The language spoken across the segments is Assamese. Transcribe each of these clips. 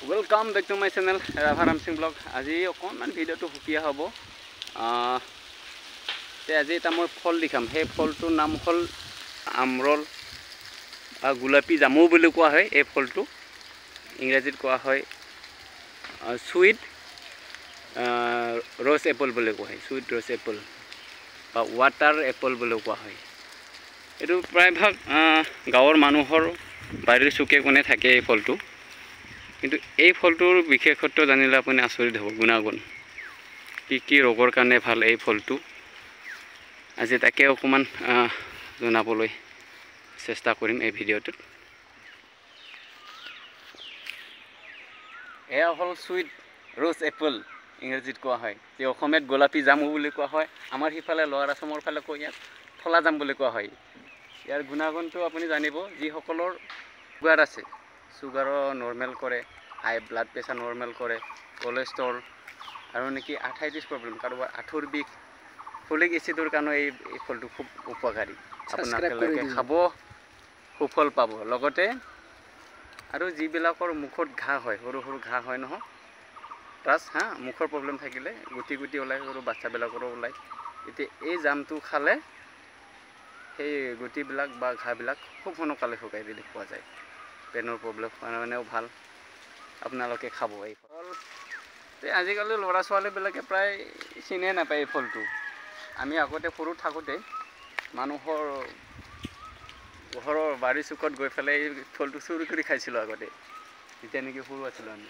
Welcome back to my channel Rafaram Singh Blog. আজি অকণমান ভিডিঅ'টো সুকীয়া হ'ব তে আজি এটা মই ফল দেখাম সেই ফলটোৰ নাম হ'ল আমৰল গোলাপী জামু বুলি কোৱা হয় এই ফলটো ইংৰাজীত কোৱা হয় সুইট ৰ'জ এপল বুলি কোৱা হয় সুইট ৰ'জ এপল বা ৱাটাৰ এপল বুলি কোৱা হয় এইটো প্ৰায়ভাগ গাঁৱৰ মানুহৰ বাৰীৰ চুকে কোণে থাকে এই ফলটো কিন্তু এই ফলটোৰ বিশেষত্ব জানিলে আপুনি আচৰিত হ'ব গুণাগুণ কি ৰোগৰ কাৰণে ভাল এই ফলটো আজি তাকে অকণমান জনাবলৈ চেষ্টা কৰিম এই ভিডিঅ'টোত এয়া হ'ল সুইট ৰ'জ এপল ইংৰাজীত কোৱা হয় যে অসমীয়াত গোলাপী জামু বুলি কোৱা হয় আমাৰ সিফালে লোৱাৰ আসামৰ ফালে কৈ ইয়াত ফলা জাম বুলি কোৱা হয় ইয়াৰ গুণাগুণটো আপুনি জানিব যিসকলৰ চুগাৰ আছে চুগাৰো নৰ্মেল কৰে হাই ব্লাড প্ৰেছাৰ নৰ্মেল কৰে কোলেষ্ট্ৰল আৰু নেকি আৰ্থ্ৰাইটিছ প্ৰব্লেম কাৰোবাৰ আঁঠুৰ বিষ ফলিক এচিডৰ কাৰণে এই ফলটো খুব উপকাৰী আপোনালোকে খাব সুফল পাব লগতে আৰু যিবিলাকৰ মুখত ঘাঁ হয় সৰু সৰু ঘাঁ হয় নহয় প্লাছ মুখৰ প্ৰব্লেম থাকিলে গুটি গুটি ওলায় সৰু বাচ্চাবিলাকৰো ওলায় এতিয়া এই জামটো খালে সেই গুটিবিলাক বা ঘাঁবিলাক খুব সোনকালে শুকাই দিলে পোৱা যায় পেনৰ প্ৰব্লেম কাৰণেও ভাল আপোনালোকে খাব এই ফল আজিকালি ল'ৰা ছোৱালীবিলাকে প্ৰায় চিনিয়ে নাপায় এই ফলটো আমি আগতে সৰু থাকোঁতে মানুহৰ ঘৰৰ বাৰী চুকত গৈ পেলাই এই ফলটো চুৰি কৰি খাইছিলোঁ আগতে যেতিয়া নেকি সৰু আছিলোঁ আমি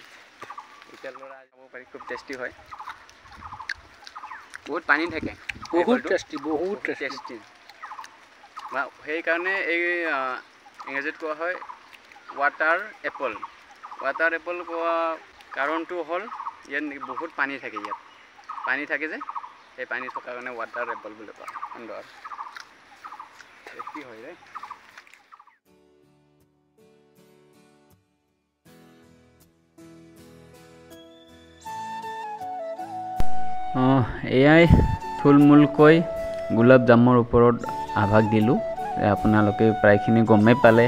এতিয়া ল'ৰা খাব পাৰি খুব টেষ্টি হয় বহুত পানী থাকে বহুত টেষ্টি সেইকাৰণে এই ইংৰাজীত কোৱা হয় ৱাটাৰ এপল কোৱা কাৰণটো হ'ল ইয়াত বহুত পানী থাকে ইয়াত পানী থাকে যে সেই পানী থকাৰ কাৰণে ৱাটাৰ এপল বুলি কোৱা হয় সুন্দৰ টেষ্টি হয় ৰে এয়াই থুলমূলকৈ গোলাপ জামুৰ ওপৰত আভাস দিলোঁ আপোনালোকে প্ৰায়খিনি গমেই পালে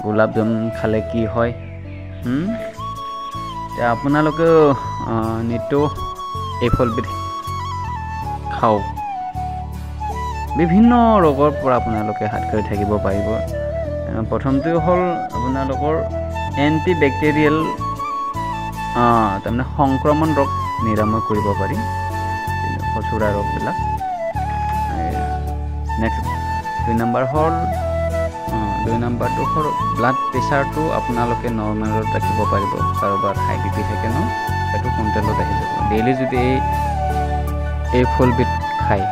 গোলাপ জামুন খালে কি হয় আপোনালোকেও নিতৌ এই ফলবিধ খাওক বিভিন্ন ৰোগৰ পৰা আপোনালোকে হাত সাৰি থাকিব পাৰিব প্ৰথমটো হ'ল আপোনালোকৰ এণ্টিবেক্টেৰিয়েল তাৰমানে সংক্ৰমণ ৰোগ নিৰাময় কৰিব পাৰি খচুৰা ৰোগবিলাক নেক্সট 2 নম্বৰটো হ'ল ব্লাড প্ৰেছাৰটো আপোনালোকে নৰ্মেলত ৰাখিব পাৰিব কাৰোবাৰ হাই বি পি থাকে ন সেইটো কণ্ট্ৰলত আহি যাব ডেইলি যদি এই ফলবিধ খায়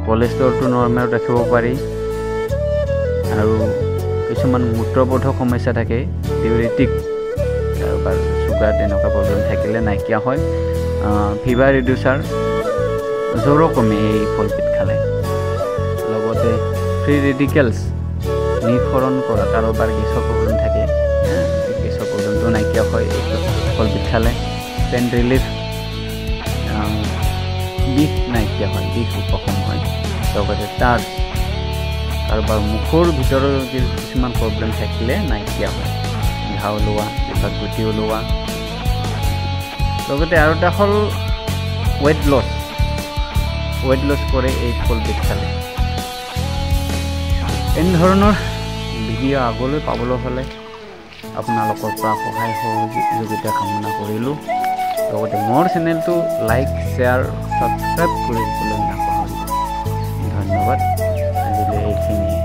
কোলেষ্ট্ৰলটো নৰ্মেলত ৰাখিব পাৰি আৰু কিছুমান মূত্ৰবোধক সমস্যা থাকে ডিউৰেটিক কাৰোবাৰ চুগাৰ তেনেকুৱা প্ৰব্লেম থাকিলে নাইকিয়া হয় ফিভাৰ ৰিডিউচাৰ জ্বৰো কমে এই ফলবিধ খালে লগতে ফ্ৰী ৰেডিকেলছ নিঃসৰণ কৰা কাৰোবাৰ গেছৰ প্ৰব্লেম থাকে গেছৰ প্ৰব্লেমটো নাইকিয়া হয় এই ফলবিধ খালে পেইন ৰিলিফ বিষ নাইকিয়া হয় বিষ উপশম হয় লগতে টাৰ্চ কাৰোবাৰ মুখৰ ভিতৰৰ কিছুমান প্ৰব্লেম থাকিলে নাইকিয়া হয় ঘাঁ ওলোৱা বিভাগ গুটি ওলোৱা লগতে আৰু এটা হ'ল ৱেইট লছ কৰে এই ফলবিধ খালে এনেধৰণৰ ভিডিঅ' আগলৈ পাবলৈ হ'লে আপোনালোকৰ পৰা সহায় সহযোগিতা কামনা কৰিলোঁ লগতে মোৰ চেনেলটো লাইক শ্বেয়াৰ ছাবস্ক্ৰাইব কৰিবলৈ নাপাহৰিব ধন্যবাদ আজিলৈ এইখিনিয়ে